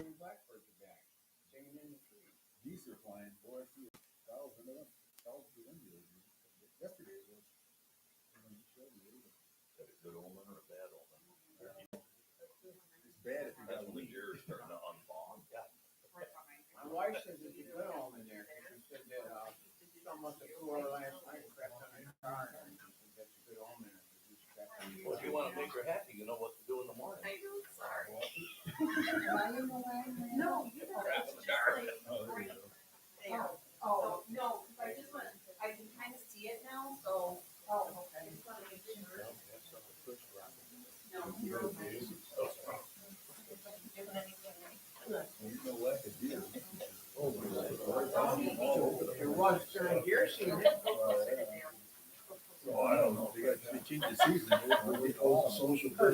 Blackbirds are back, singing in the tree. Geese are flying, boy, thousands of them, thousands of them. Yesterday was. Is that a good omen or a bad omen? It's bad if you got That's when the deer is starting to unbond. Yeah. My wife says it's a good omen there, because she said that, someone must have flew over last night, crapped on her car, and she said that's a good omen. Well, if you want to make her happy, you know what to do in the morning. I do, sorry. No, you don't. Crap in the dark. Oh, there you go. Oh, no, because I just want, I can kind of see it now, so. Oh, okay. I just want to make sure. No, you're okay. Doing anything right. You know what, the deer. It was during deer season. Oh, I don't know. They changed the season.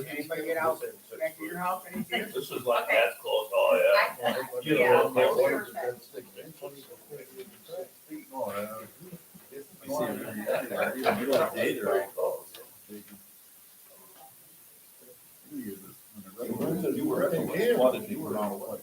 Anybody get out back to your house any deer? This is like that's close. Oh, yeah. You Yeah, know, that was like, perfect. Oh, yeah. You see them in the middle of the day, they're all close. You were at the flooded, you were on what?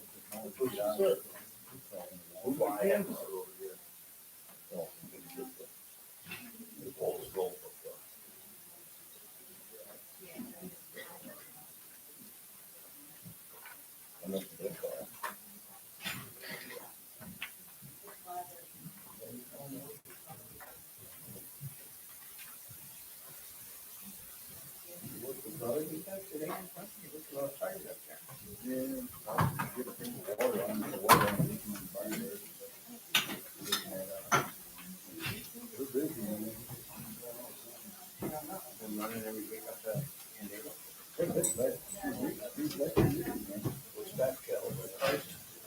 What's that, Cal?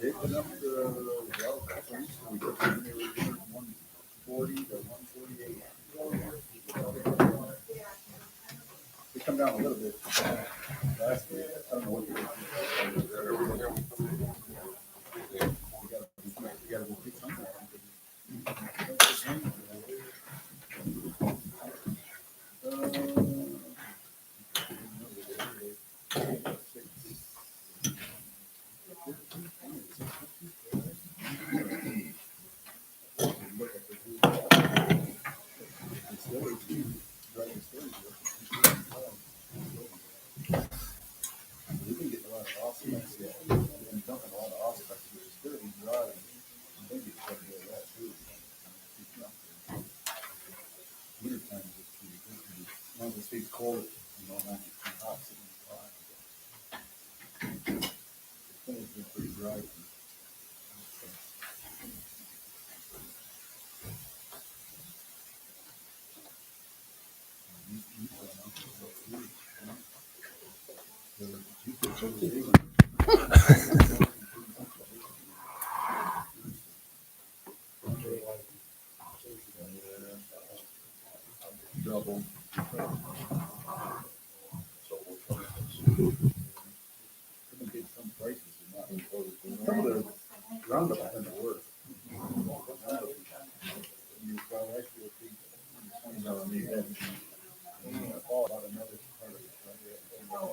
They've been up to, well, recently, they were doing 140 to 148. They come down a little bit last year. I don't know what they're you gotta go get somewhere. We've been getting a lot of awesomeness, yeah. We've been dumping a lot of awesomeness. It's good to be dry, and maybe it's gonna do that too. Winter time is just too, as long as it stays cold, you know, not too hot, sitting in the fire. It's been pretty dry. Double. So which one is We're gonna get some prices, some of the roundup tend to work. You probably actually pay $20 maybe. All about another part of it. Now I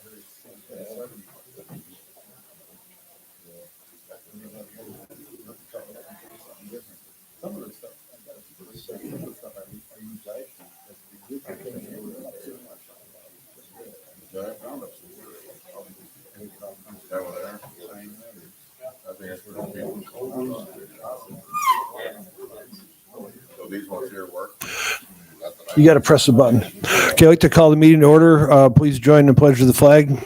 heard it's 70. Some of the stuff, some of the stuff I use actually. Roundups. That one there? I think that's what so these ones here work. You got to press the button. Okay, I'd like to call the meeting to order. Please join in the pledge of the flag.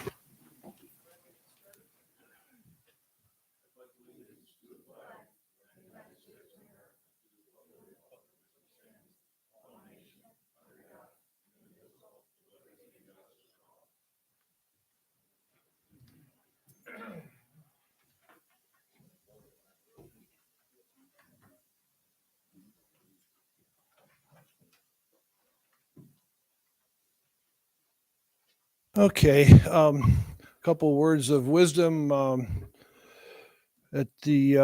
Okay, couple words of wisdom. At the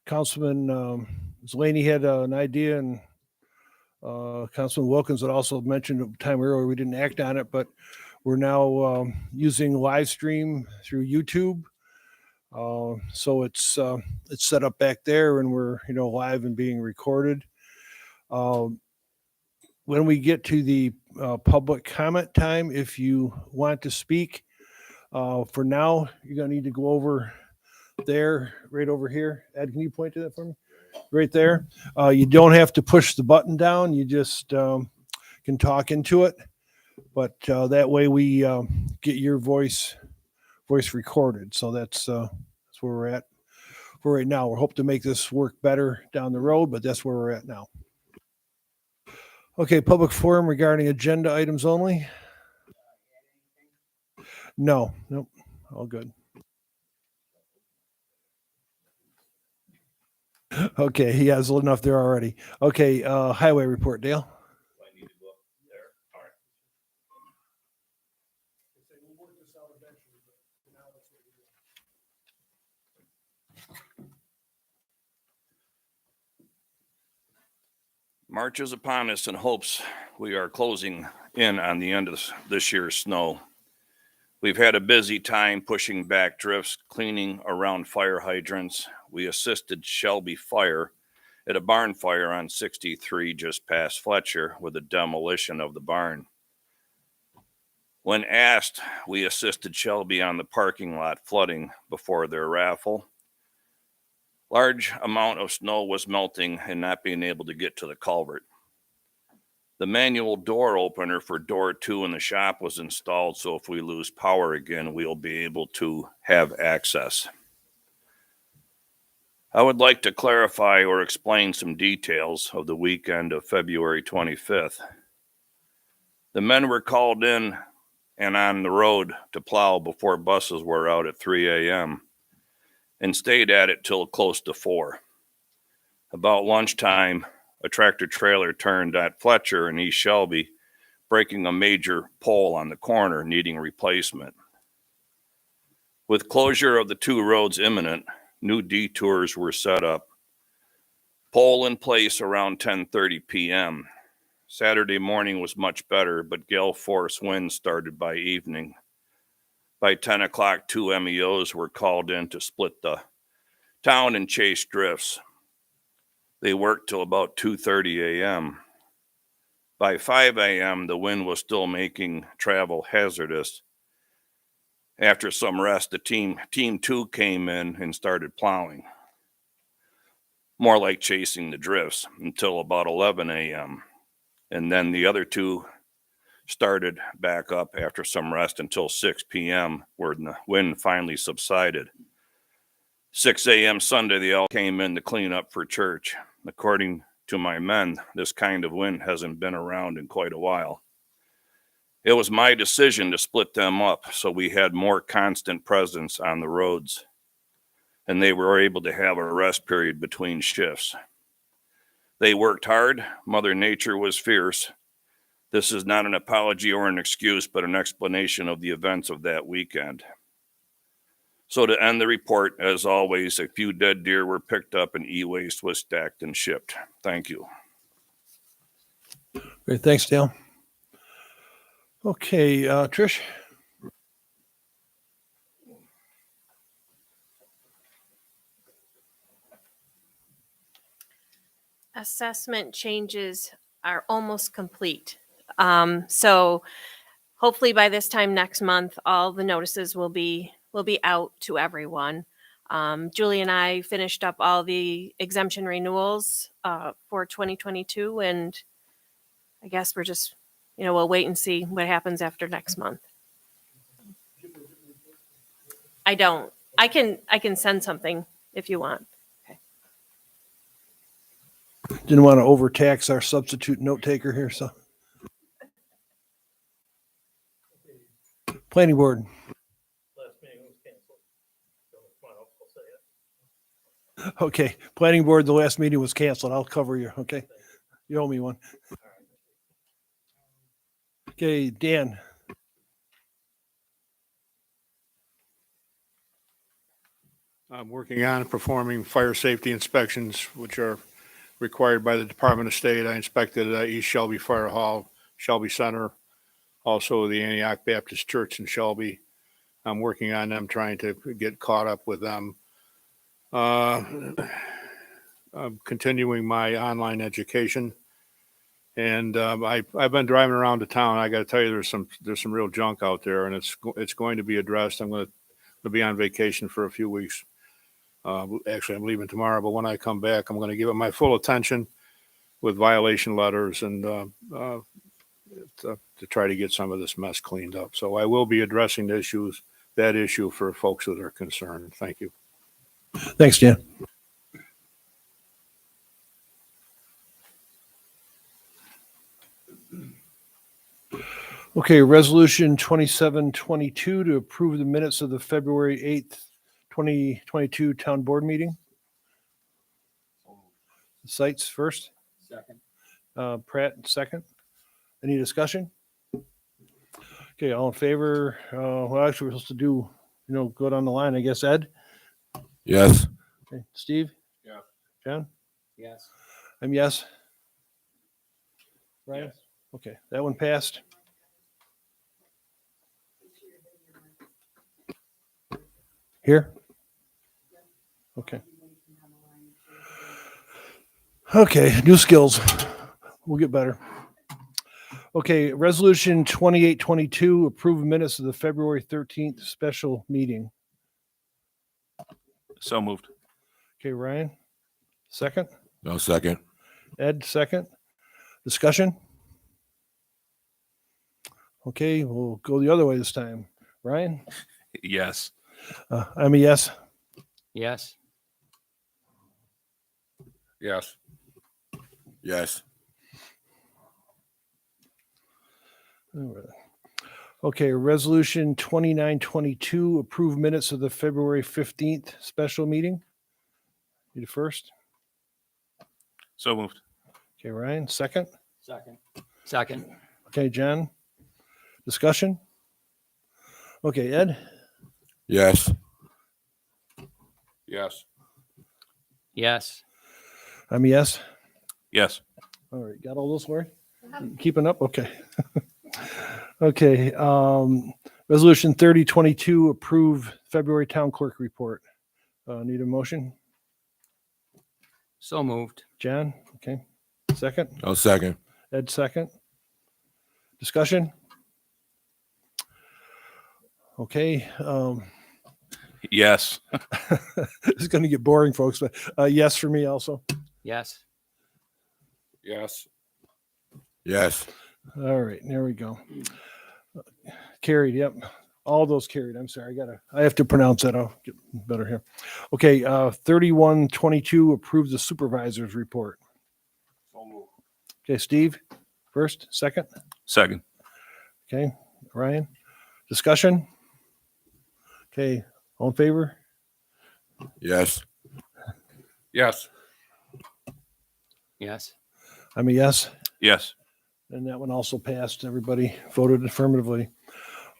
Councilman Zelaney had an idea, and Councilman Wilkins had also mentioned a time earlier we didn't act on it, but We're now using live stream through YouTube. So it's set up back there, and we're live and being recorded. When we get to the public comment time, if you want to speak, for now, you're going to need to go over there, right over here. Ed, can you point to that for me? Right there. You don't have to push the button down. You just can talk into it. But that way we get your voice recorded. So that's where we're at for right now. We're hoping to make this work better down the road, but that's where we're at now. Okay, public forum regarding agenda items only. No, nope, all good. Okay, he has enough there already. Okay, highway report, Dale. Do I need to go up there? All right. March is upon us and hopes we are closing in on the end of this year's snow. We've had a busy time pushing back drifts, cleaning around fire hydrants. We assisted Shelby Fire at a barn fire on 63 just past Fletcher with the demolition of the barn. When asked, we assisted Shelby on the parking lot flooding before their raffle. Large amount of snow was melting and not being able to get to the culvert. The manual door opener for door 2 in the shop was installed, so if we lose power again, we'll be able to have access. I would like to clarify or explain some details of the weekend of February 25th. The men were called in and on the road to plow before buses were out at 3 a.m. and stayed at it till close to 4. About lunchtime, a tractor trailer turned at Fletcher and East Shelby, breaking a major pole on the corner needing replacement. With closure of the 2 roads imminent, new detours were set up. Pole in place around 10:30 p.m. Saturday morning was much better, but gale force winds started by evening. By 10 o'clock, 2 MEOs were called in to split the town and chase drifts. They worked till about 2:30 a.m. By 5 a.m., the wind was still making travel hazardous. After some rest, the team 2 came in and started plowing. More like chasing the drifts until about 11 a.m. And then the other 2 started back up after some rest until 6 p.m. where the wind finally subsided. 6 a.m. Sunday, they all came in to clean up for church. According to my men, this kind of wind hasn't been around in quite a while. It was my decision to split them up so we had more constant presence on the roads, and they were able to have a rest period between shifts. They worked hard. Mother Nature was fierce. This is not an apology or an excuse, but an explanation of the events of that weekend. So to end the report, as always, a few dead deer were picked up and e-waste was stacked and shipped. Thank you. Great, thanks, Dale. Okay, Trish. Assessment changes are almost complete. So hopefully by this time next month, all the notices will be out to everyone. Julie and I finished up all the exemption renewals for 2022, and I guess we're just, we'll wait and see what happens after next month. I don't. I can send something if you want. Didn't want to overtax our substitute note taker here, so. Planning board. Last meeting was canceled. So I'll say it. Okay, planning board, the last meeting was canceled. I'll cover you, okay? You owe me one. Okay, Dan. I'm working on performing fire safety inspections, which are required by the Department of State. I inspected East Shelby Fire Hall, Shelby Center, also the Antioch Baptist Church in Shelby. I'm working on them, trying to get caught up with them. I'm continuing my online education. And I've been driving around the town. I got to tell you, there's some real junk out there, and it's going to be addressed. I'm going to be on vacation for a few weeks. Actually, I'm leaving tomorrow, but when I come back, I'm going to give it my full attention with violation letters and to try to get some of this mess cleaned up. So I will be addressing that issue for folks that are concerned. Thank you. Thanks, Dan. Okay, resolution 2722 to approve the minutes of the February 8th, 2022 town board meeting. Sites first. Second. Pratt, second. Any discussion? Okay, all in favor? Well, actually, we're supposed to do, go down the line, I guess. Ed? Yes. Okay. Steve? Yeah. John? Yes. I'm yes. Ryan? Yes. Okay, that one passed. Here? Okay. Okay, new skills. We'll get better. Okay, resolution 2822, approve minutes of the February 13th special meeting. So moved. Okay, Ryan, second. No second. Ed, second. Discussion? Okay, we'll go the other way this time. Ryan? Yes. I'm a yes. Yes. Yes. Yes. All right. Okay, resolution 2922, approve minutes of the February 15th special meeting. You the first. So moved. Okay, Ryan, second. Second. Okay, John. Discussion? Okay, Ed? Yes. Yes. Yes. I'm a yes. Yes. All right, got all those, Lori? Keeping up? Okay. Okay, resolution 3022, approve February town clerk report. Need a motion? So moved. John, okay. Second? No second. Ed, second. Discussion? Okay, Yes. this is gonna get boring, folks, but yes for me also. Yes. Yes. Yes. All right, there we go. Carried, yep. All those carried. I'm sorry, I have to pronounce that. I'll get better here. Okay, 3122, approve the supervisor's report. Okay, Steve, first, second. Second. Okay, Ryan, discussion? Okay, all in favor? Yes. Yes. Yes. I'm a yes. Yes. And that one also passed. Everybody voted affirmatively.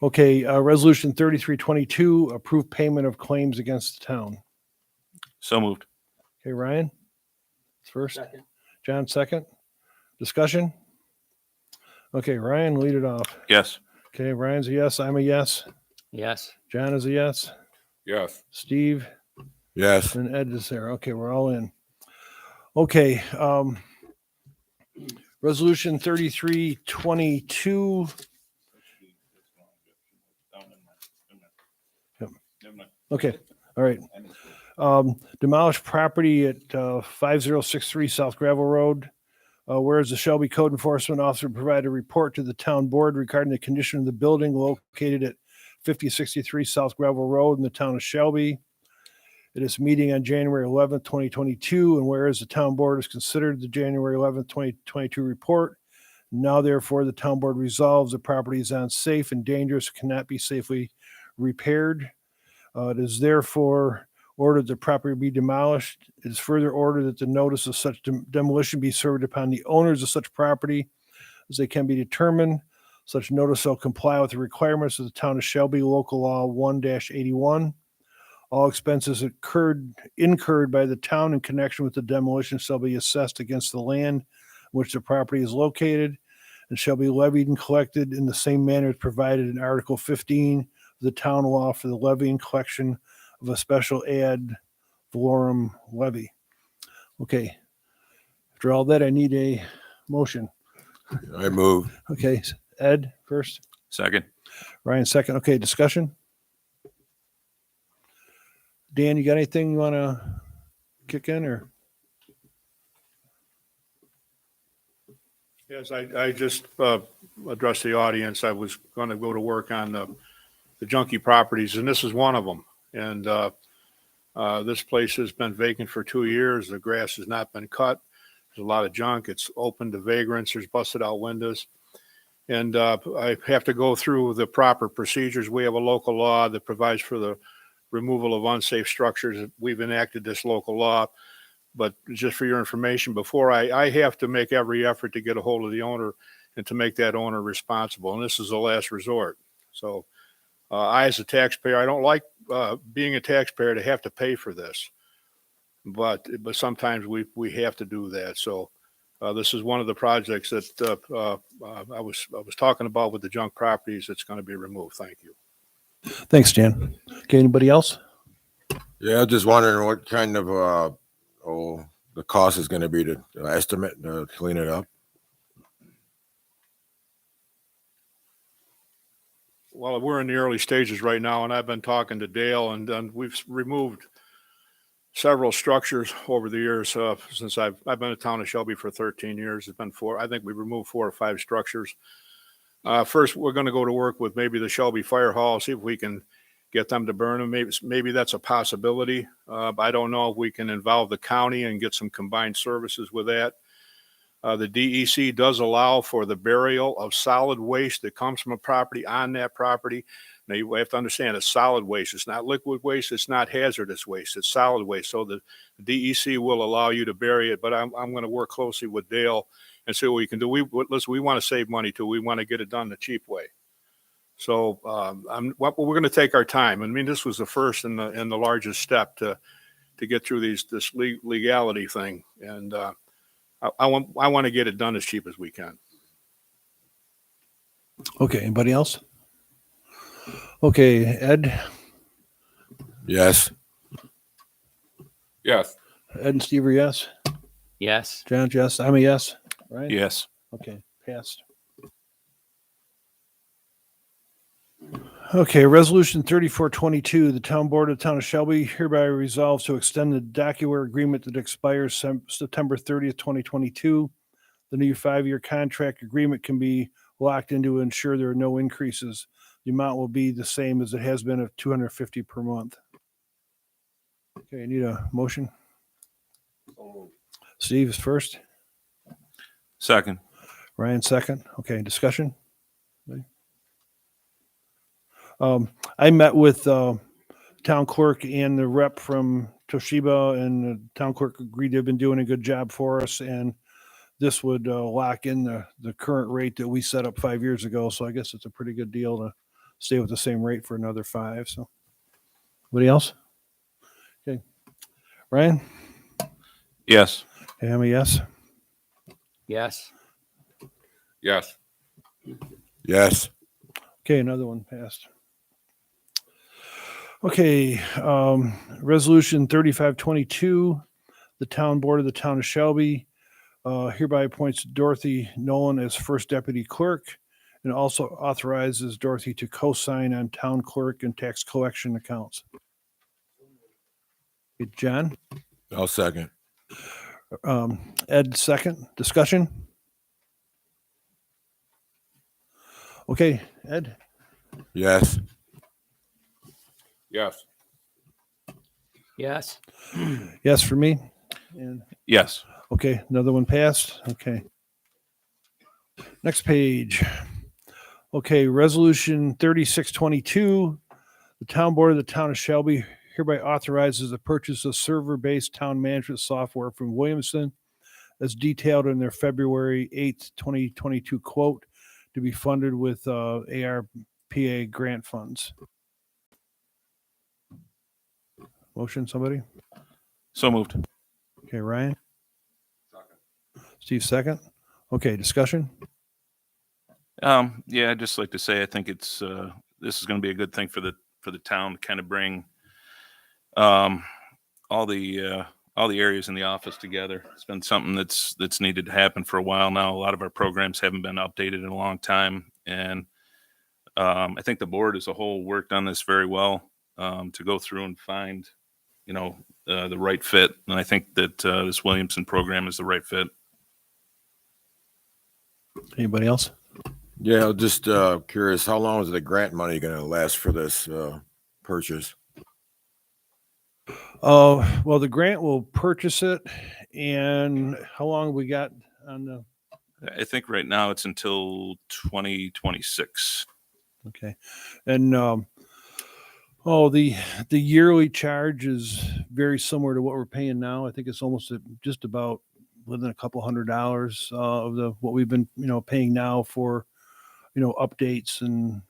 Okay, resolution 3322, approve payment of claims against the town. So moved. Okay, Ryan, first. John, second. Discussion? Okay, Ryan, lead it off. Yes. Okay, Ryan's a yes. I'm a yes. Yes. John is a yes. Yes. Steve Yes. and Ed is there. Okay, we're all in. Okay, resolution 3322. Okay, all right. Demolish property at 5063 South Gravel Road. Whereas the Shelby Code Enforcement Officer provided a report to the town board regarding the condition of the building located at 5063 South Gravel Road in the town of Shelby. At its meeting on January 11th, 2022, and whereas the town board has considered the January 11th, 2022 report, now therefore the town board resolves the property is unsafe and dangerous, cannot be safely repaired. It is therefore ordered the property be demolished. It is further ordered that the notice of such demolition be served upon the owners of such property as they can be determined. Such notice shall comply with the requirements of the town of Shelby Local Law 1-81. All expenses incurred by the town in connection with the demolition shall be assessed against the land in which the property is located. and shall be levied and collected in the same manner as provided in Article 15 of the town law for the levy and collection of a special ad valorem levy. Okay. After all that, I need a motion. I move. Okay, Ed first, Second. Ryan second. Okay, discussion. Dan, you got anything you want to kick in or? Yes, I just addressed the audience. I was going to go to work on the junkie properties, and this is one of them. And this place has been vacant for 2 years. The grass has not been cut. There's a lot of junk. It's open to vagrants. There's busted out windows. And I have to go through the proper procedures. We have a local law that provides for the removal of unsafe structures. We've enacted this local law. But just for your information, before I have to make every effort to get a hold of the owner and to make that owner responsible. And this is the last resort. So I, as a taxpayer, I don't like being a taxpayer to have to pay for this. But sometimes we have to do that. So this is one of the projects that I was talking about with the junk properties that's going to be removed. Thank you. Thanks, Dan. Okay, anybody else? Yeah, I'm just wondering what kind of the cost is going to be to estimate to clean it up. Well, we're in the early stages right now, and I've been talking to Dale, and we've removed several structures over the years since I've been in town of Shelby for 13 years. It's been I think we removed 4 or 5 structures. First, we're going to go to work with maybe the Shelby Fire Hall, see if we can get them to burn them. Maybe that's a possibility. I don't know if we can involve the county and get some combined services with that. The DEC does allow for the burial of solid waste that comes from a property on that property. Now, you have to understand it's solid waste. It's not liquid waste. It's not hazardous waste. It's solid waste. So the DEC will allow you to bury it, but I'm going to work closely with Dale and see what we can do. We want to save money too. We want to get it done the cheap way. So we're going to take our time. I mean, this was the first and the largest step to get through this legality thing, and I want to get it done as cheap as we can. Okay, anybody else? Okay, Ed. Yes. Yes. Ed and Steve are yes. Yes. John, yes. I'm a yes. Right? Yes. Okay, passed. Okay, resolution 3422, the town board of the town of Shelby hereby resolves to extend the DocuWare agreement that expires September 30th, 2022. The new 5-year contract agreement can be locked in to ensure there are no increases. The amount will be the same as it has been of $250 per month. Okay, I need a motion. Steve is first. Second. Ryan second. Okay, discussion. I met with town clerk and the rep from Toshiba, and the town clerk agreed they've been doing a good job for us, and this would lock in the current rate that we set up 5 years ago. So I guess it's a pretty good deal to stay with the same rate for another 5. So, anybody else? Okay, Ryan. Yes. Okay, I'm a yes. Yes. Yes. Yes. Okay, another one passed. Okay, resolution 3522, the town board of the town of Shelby hereby appoints Dorothy Nolan as first deputy clerk and also authorizes Dorothy to co-sign on town clerk and tax collection accounts. Okay, John? I'll second. Ed, second. Discussion? Okay, Ed? Yes. Yes. Yes. Yes for me? And Yes. okay, another one passed. Okay. Next page. Okay, resolution 3622. The town board of the town of Shelby hereby authorizes the purchase of server-based town management software from Williamson as detailed in their February 8th, 2022 quote to be funded with ARPA grant funds. Motion, somebody? So moved. Okay, Ryan? Steve, second. Okay, discussion? Yeah, I'd just like to say, I think it's, this is going to be a good thing for the town to kind of bring, um, all the areas in the office together. It's been something that's needed to happen for a while now. A lot of our programs haven't been updated in a long time. And, I think the board as a whole worked on this very well, to go through and find, the right fit. And I think that, this Williamson program is the right fit. Anybody else? Yeah, just curious, how long is the grant money going to last for this purchase? Well, the grant will purchase it, and how long we got on the, I think right now it's until 2026. okay. And, the yearly charge is very similar to what we're paying now. I think it's almost just about within a couple $100 of what we've been, paying now for, updates and,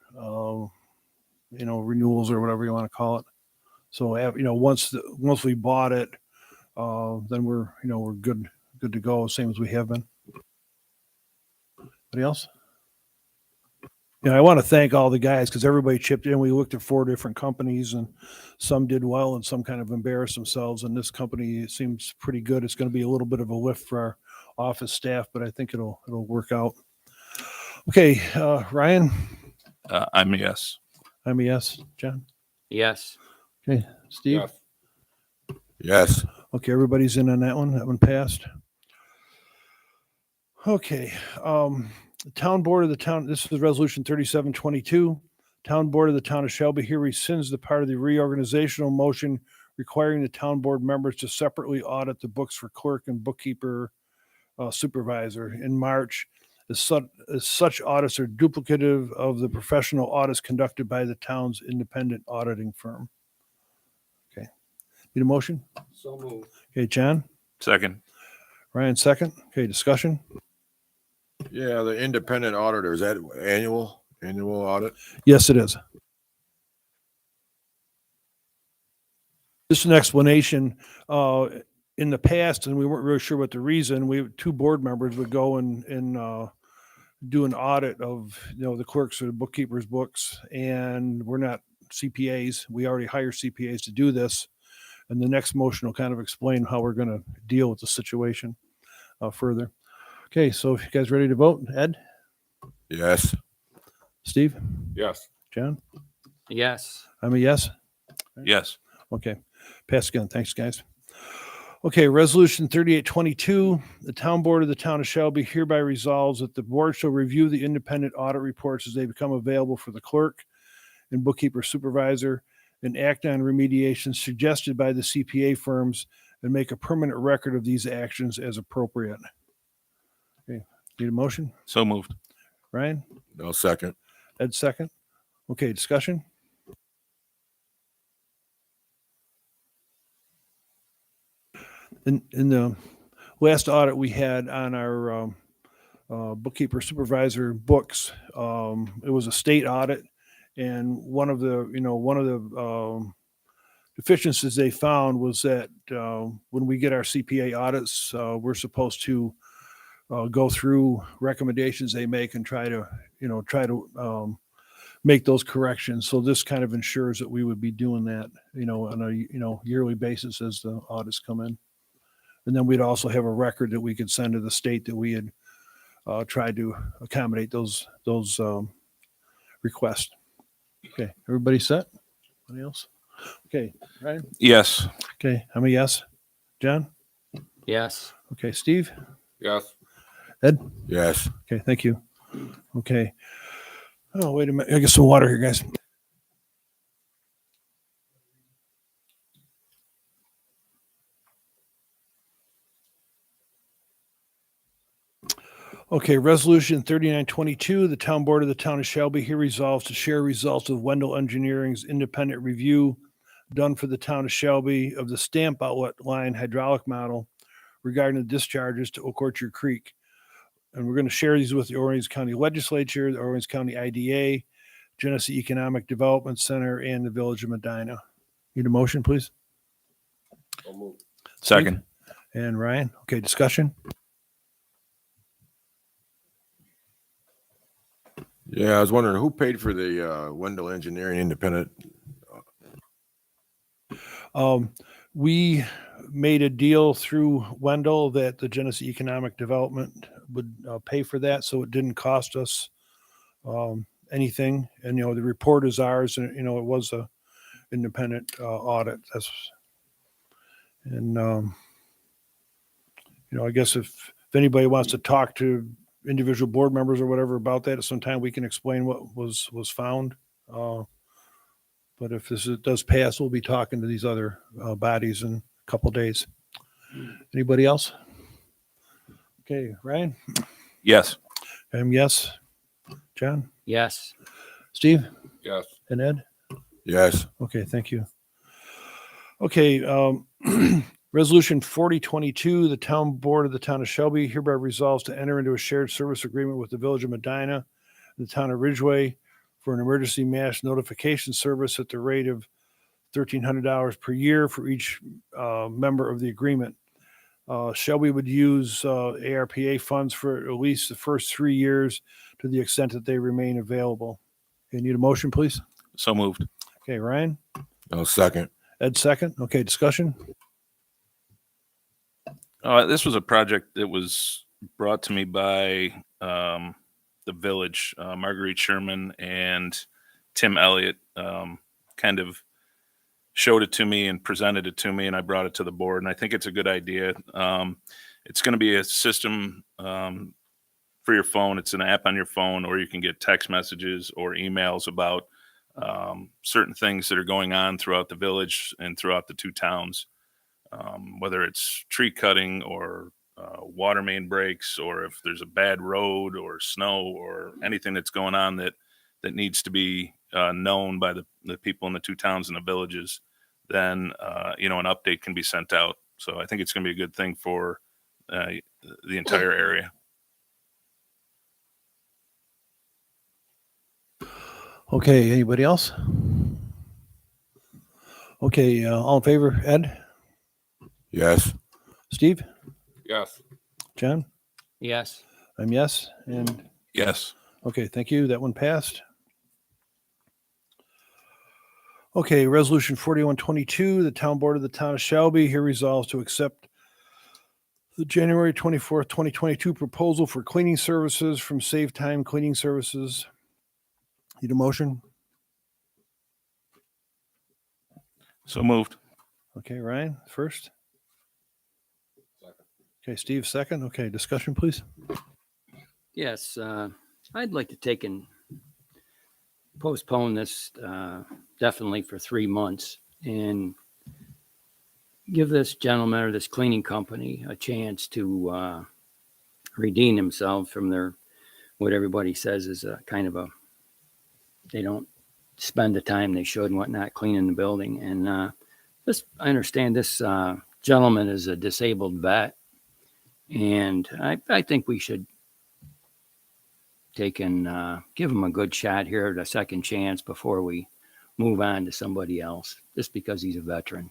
renewals or whatever you want to call it. So, once we bought it, then we're good to go, same as we have been. Anybody else? I want to thank all the guys because everybody chipped in. We looked at 4 different companies, and some did well, and some kind of embarrassed themselves. And this company seems pretty good. It's going to be a little bit of a lift for our office staff, but I think it'll work out. Okay, Ryan. I'm a yes. I'm a yes. John. Yes. Okay, Steve. Yes. Yes. Okay, everybody's in on that one. That one passed. Okay, the town board of the town, this is resolution 3722. Town board of the town of Shelby here rescinds the part of the reorganizational motion requiring the town board members to separately audit the books for clerk and bookkeeper supervisor in March, as such audits are duplicative of the professional audits conducted by the town's independent auditing firm. Okay, need a motion? So moved. Okay, John. Second. Ryan, second. Okay, discussion. Yeah, the independent auditor, is that annual audit? Yes, it is. Just an explanation. In the past, and we weren't really sure what the reason, 2 board members would go and do an audit of, the clerks or the bookkeepers' books, and we're not CPAs. We already hire CPAs to do this. And the next motion will kind of explain how we're going to deal with the situation further. Okay, so if you guys ready to vote, Ed? Yes. Steve? Yes. John? Yes. I'm a yes. Yes. Okay, pass again. Thanks, guys. Okay, resolution 3822, the town board of the town of Shelby hereby resolves that the board shall review the independent audit reports as they become available for the clerk and bookkeeper supervisor and act on remediations suggested by the CPA firms and make a permanent record of these actions as appropriate. Okay, need a motion? So moved. Ryan? No, second. Ed, second. Okay, discussion? In the last audit we had on our bookkeeper supervisor books, it was a state audit, and one of the deficiencies they found was that when we get our CPA audits, we're supposed to go through recommendations they make and try to make those corrections. So this kind of ensures that we would be doing that, on a yearly basis as the audits come in. And then we'd also have a record that we could send to the state that we had tried to accommodate those requests. Okay, everybody set? Anybody else? Okay, Ryan? Yes. Okay, I'm a yes. John? Yes. Okay, Steve? Yes. Ed? Yes. Okay, thank you. Okay. Oh, wait a minute. I get some water here, guys. Okay, resolution 3922, the town board of the town of Shelby here resolves to share results of Wendell Engineering's independent review done for the town of Shelby of the stamp outlet line hydraulic model regarding the discharges to Oak Orchard Creek. And we're going to share these with the Orange County Legislature, the Orange County IDA, Genesee Economic Development Center, and the Village of Medina. Need a motion, please? So moved. Second. And Ryan? Okay, discussion? Yeah, I was wondering who paid for the Wendell Engineering Independent. We made a deal through Wendell that the Genesee Economic Development would pay for that, so it didn't cost us anything. And, the report is ours, and, it was a independent audit. I guess if anybody wants to talk to individual board members or whatever about that, at some time we can explain what was found. But if it does pass, we'll be talking to these other bodies in a couple days. Anybody else? Okay, Ryan? Yes. Yes. John? Yes. Steve? Yes. And Ed? Yes. Okay, thank you. Okay, Resolution 4022, the Town Board of the Town of Shelby hereby resolves to enter into a shared service agreement with the Village of Medina, the Town of Ridgeway, for an emergency mass notification service at the rate of $1,300 per year for each member of the agreement. Shelby would use ARPA funds for at least the first 3 years to the extent that they remain available. Okay, need a motion, please? So moved. Okay, Ryan? No, second. Ed, second. Okay, discussion? This was a project that was brought to me by the village. Marguerite Sherman and Tim Elliott kind of showed it to me and presented it to me, and I brought it to the board. And I think it's a good idea. It's going to be a system for your phone. It's an app on your phone, or you can get text messages or emails about certain things that are going on throughout the village and throughout the two towns. Whether it's tree cutting or water main breaks, or if there's a bad road or snow or anything that's going on that needs to be known by the people in the two towns and the villages, then an update can be sent out. So I think it's going to be a good thing for the entire area. Okay, anybody else? Okay, all in favor? Ed? Yes. Steve? Yes. John? Yes. I'm yes. And Yes. okay, thank you. That one passed. Okay, Resolution 4122, the Town Board of the Town of Shelby here resolves to accept the January 24th, 2022 proposal for cleaning services from Save Time Cleaning Services. Need a motion? So moved. Okay, Ryan, first. Okay, Steve, second. Okay, discussion, please. Yes. I'd like to take and postpone this definitely for 3 months and give this gentleman or this cleaning company a chance to redeem themselves from their, what everybody says is a kind of they don't spend the time they should and whatnot cleaning the building. And I understand this gentleman is a disabled vet, and I think we should take and give him a good shot here at a second chance before we move on to somebody else, just because he's a veteran.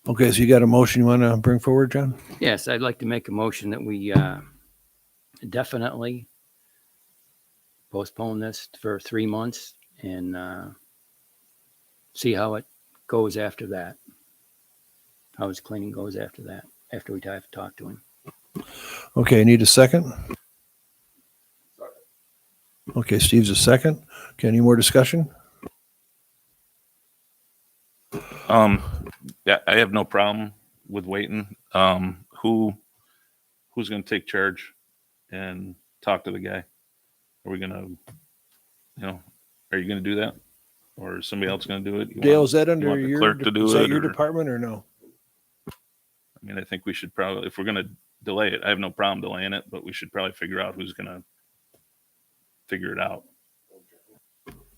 Okay, so you got a motion you want to bring forward, John? Yes, I'd like to make a motion that we definitely postpone this for 3 months and see how it goes after that. How his cleaning goes after that, after we have to talk to him. Okay, need a second? Okay, Steve's a second. Okay, any more discussion? Yeah, I have no problem with waiting. Who's going to take charge and talk to the guy? Are we going to, are you going to do that? Or is somebody else going to do it? Dale, is that under want the your, clerk to do is that it, your or- department or no? I mean, I think we should probably, if we're going to delay it, I have no problem delaying it, but we should probably figure out who's going to figure it out.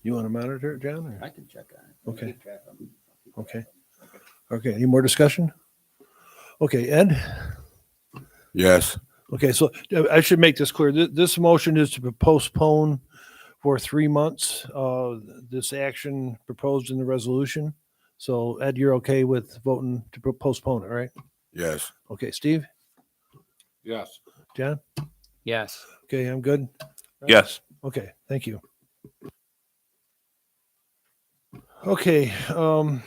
You want to monitor it, John? or- I can check on it. Okay. Okay. Okay, any more discussion? Okay, Ed? Yes. Okay, so I should make this clear. This motion is to postpone for 3 months, this action proposed in the resolution. So Ed, you're okay with voting to postpone it, right? Yes. Okay, Steve? Yes. John? Yes. Okay, I'm good. Yes. Okay, thank you. Okay, there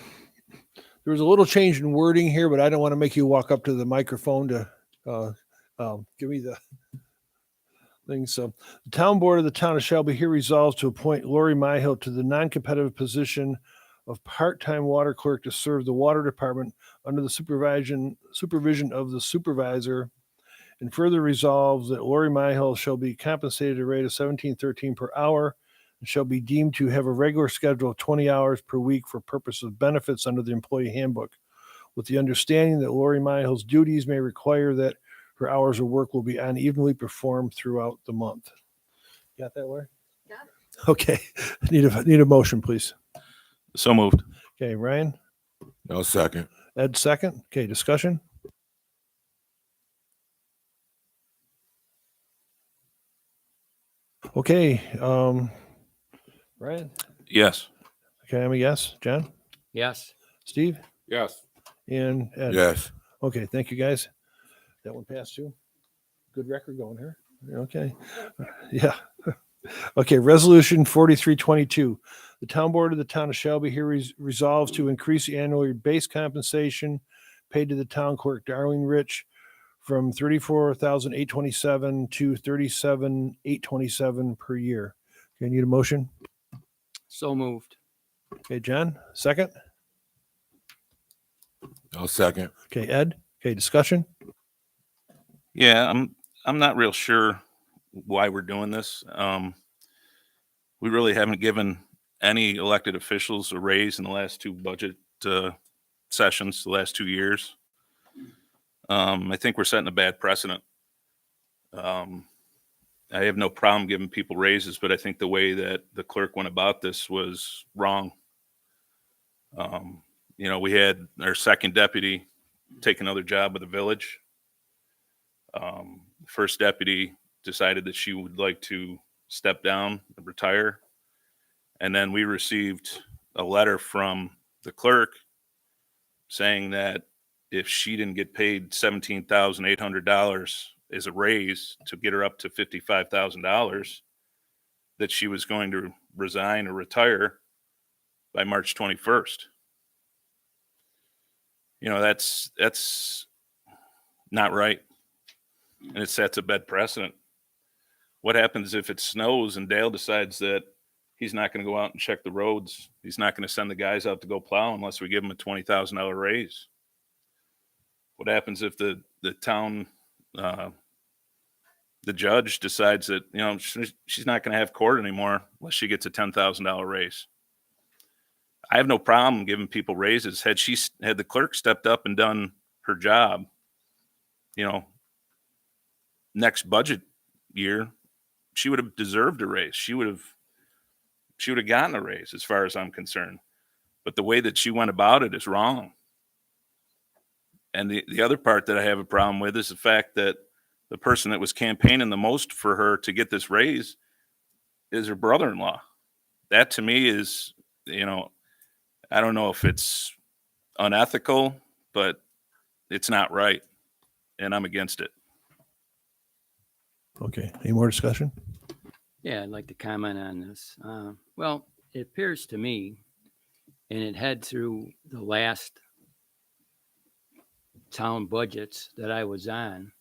was a little change in wording here, but I don't want to make you walk up to the microphone to give me the thing. So the town board of the town of Shelby here resolves to appoint Lori Myhill to the non-competitive position of part-time water clerk to serve the water department under the supervision of the supervisor, and further resolves that Lori Myhill shall be compensated at a rate of $17.13 per hour and shall be deemed to have a regular schedule of 20 hours per week for purpose of benefits under the employee handbook, with the understanding that Lori Myhill's duties may require that her hours of work will be unevenly performed throughout the month. Got that, Lori? Got it. Okay. Need a motion, please. So moved. Okay, Ryan, No second. Ed, second. Okay, discussion. Okay, Ryan. Yes. Okay, I'm a yes. John, Yes. Steve, Yes. and Ed. Yes. Okay, thank you, guys. That one passed too. Good record going here. Okay. Yeah. Okay, resolution 4322. The town board of the town of Shelby here resolves to increase the annual base compensation paid to the town clerk, Darlene Rich, from $34,827 to $37,827 per year. Okay, need a motion? So moved. Okay, John, second. No second. Okay, Ed. Okay, discussion. Yeah, I'm not real sure why we're doing this. We really haven't given any elected officials a raise in the last two budget sessions, the last 2 years. I think we're setting a bad precedent. I have no problem giving people raises, but I think the way that the clerk went about this was wrong. We had our second deputy take another job with the village. First deputy decided that she would like to step down and retire. And then we received a letter from the clerk saying that if she didn't get paid $17,800 as a raise to get her up to $55,000, that she was going to resign or retire by March 21st. That's not right. And it sets a bad precedent. What happens if it snows and Dale decides that he's not going to go out and check the roads? He's not going to send the guys out to go plow unless we give him a $20,000 raise. What happens if the town, the judge decides that, she's not going to have court anymore unless she gets a $10,000 raise? I have no problem giving people raises. Had the clerk stepped up and done her job, next budget year, she would have deserved a raise. She would have gotten a raise as far as I'm concerned. But the way that she went about it is wrong. And the other part that I have a problem with is the fact that the person that was campaigning the most for her to get this raise is her brother-in-law. That to me is, I don't know if it's unethical, but it's not right. And I'm against it. Okay, any more discussion? Yeah, I'd like to comment on this. Well, it appears to me, and it had through the last town budgets that I was on,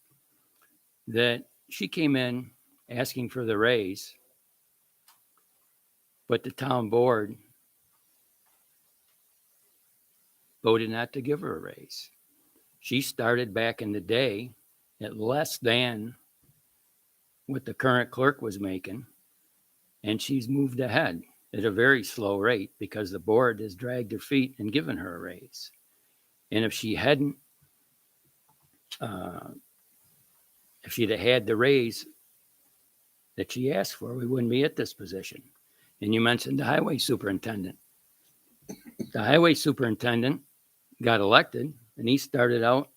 that she came in asking for the raise, but the town board voted not to give her a raise. She started back in the day at less than what the current clerk was making, and she's moved ahead at a very slow rate because the board has dragged her feet and given her a raise. And if she hadn't, if she'd have had the raise that she asked for, we wouldn't be at this position. And you mentioned the highway superintendent. The highway superintendent got elected, and he started out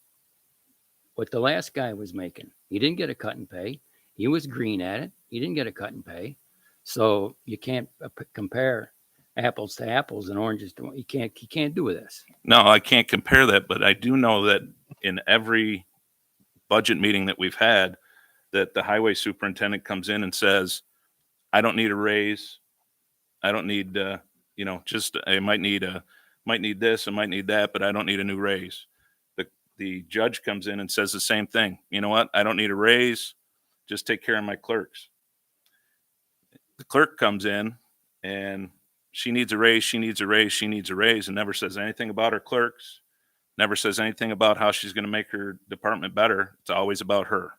what the last guy was making. He didn't get a cut in pay. He was green at it. He didn't get a cut in pay. So you can't compare apples to apples and oranges to, you can't do this. No, I can't compare that, but I do know that in every budget meeting that we've had, that the highway superintendent comes in and says, I don't need a raise. I don't need, just, I might need this, I might need that, but I don't need a new raise. The judge comes in and says the same thing. You know what? I don't need a raise. Just take care of my clerks. The clerk comes in and she needs a raise, she needs a raise, she needs a raise, and never says anything about her clerks, never says anything about how she's going to make her department better. It's always about her.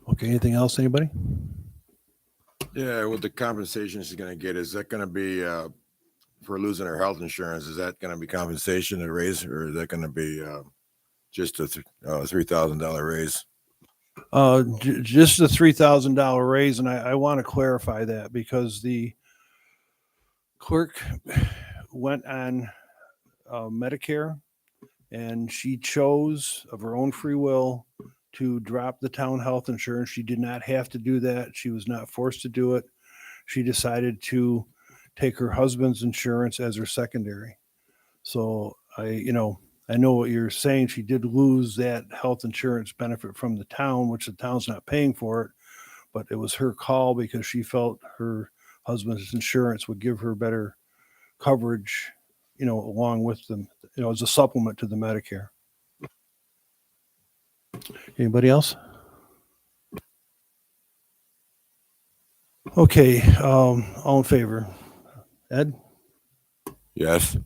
Okay, anything else, anybody? Yeah, with the compensation she's gonna get, is that gonna be for losing her health insurance? Is that gonna be compensation, a raise, or is that gonna be just a $3,000 raise? Just a $3,000 raise, and I want to clarify that because the clerk went on Medicare, and she chose of her own free will to drop the town health insurance. She did not have to do that. She was not forced to do it. She decided to take her husband's insurance as her secondary. So I know what you're saying. She did lose that health insurance benefit from the town, which the town's not paying for it, but it was her call because she felt her husband's insurance would give her better coverage, along with them, as a supplement to the Medicare. Anybody else? Okay, all in favor? Ed? Yes.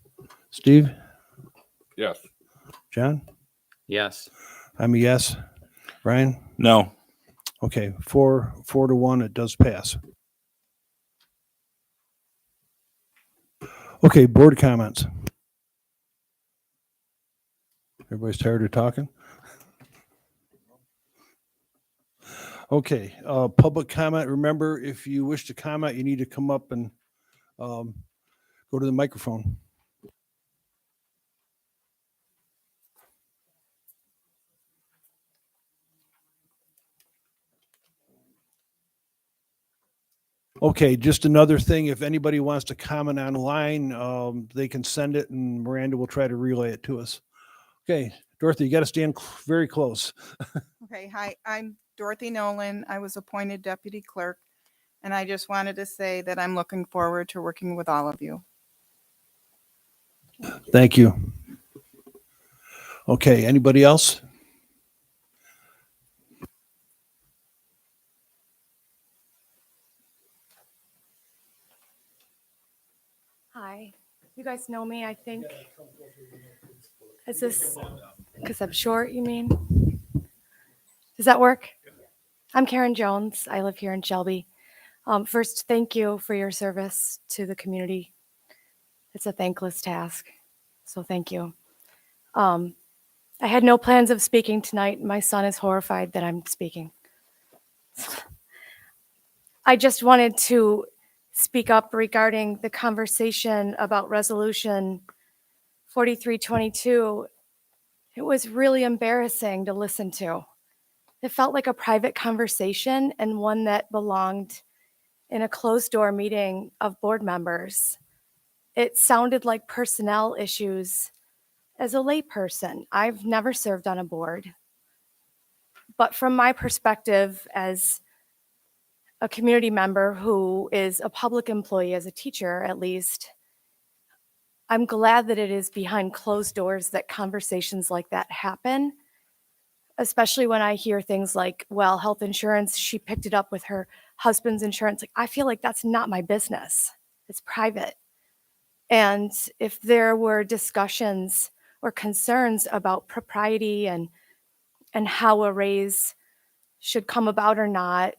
Steve? Yes. John? Yes. I'm a yes. Ryan? No. Okay, 4-1, it does pass. Okay, board comments. Everybody's tired of talking? Okay, public comment. Remember, if you wish to comment, you need to come up and go to the microphone. Okay, just another thing, if anybody wants to comment online, they can send it and Miranda will try to relay it to us. Okay, Dorothy, you got to stand very close. Okay, hi, I'm Dorothy Nolan. I was appointed deputy clerk, and I just wanted to say that I'm looking forward to working with all of you. Thank you. Okay, anybody else? Hi, you guys know me, I think. Is this because I'm short, you mean? Does that work? I'm Karen Jones. I live here in Shelby. First, thank you for your service to the community. It's a thankless task, so thank you. I had no plans of speaking tonight. My son is horrified that I'm speaking. I just wanted to speak up regarding the conversation about resolution 4322. It was really embarrassing to listen to. It felt like a private conversation and one that belonged in a closed door meeting of board members. It sounded like personnel issues. As a layperson, I've never served on a board. But from my perspective as a community member who is a public employee, as a teacher at least, I'm glad that it is behind closed doors that conversations like that happen, especially when I hear things like, well, health insurance, she picked it up with her husband's insurance. Like, I feel like that's not my business. It's private. And if there were discussions or concerns about propriety and how a raise should come about or not,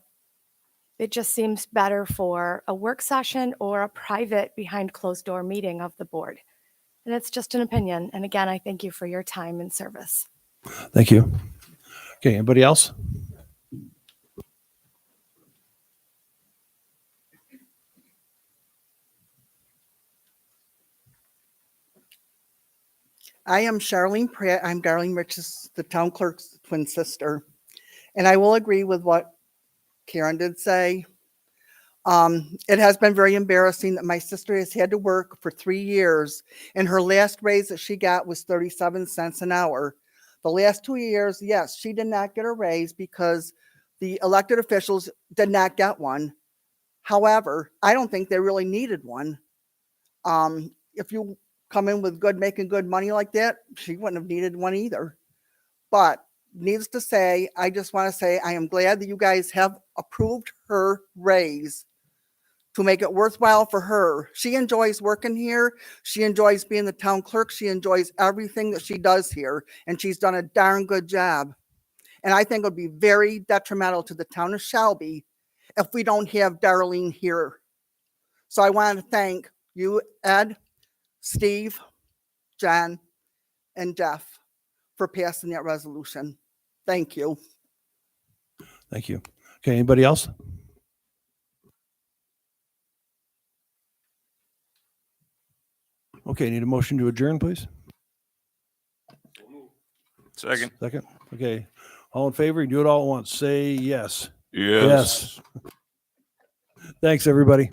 it just seems better for a work session or a private behind closed door meeting of the board. And it's just an opinion. And again, I thank you for your time and service. Thank you. Okay, anybody else? I am Charlene Pratt. I'm Darlene Rich's, the town clerk's twin sister. And I will agree with what Karen did say. It has been very embarrassing that my sister has had to work for 3 years, and her last raise that she got was 37 cents an hour. The last 2 years, yes, she did not get a raise because the elected officials did not get one. However, I don't think they really needed one. If you come in with making good money like that, she wouldn't have needed one either. But needless to say, I just want to say I am glad that you guys have approved her raise to make it worthwhile for her. She enjoys working here. She enjoys being the town clerk. She enjoys everything that she does here, and she's done a darn good job. And I think it would be very detrimental to the town of Shelby if we don't have Darlene here. So I want to thank you, Ed, Steve, John, and Jeff for passing that resolution. Thank you. Thank you. Okay, anybody else? Okay, need a motion to adjourn, please? Second. Second. Okay, all in favor? You do it all at once. Say yes. Yes. Thanks, everybody.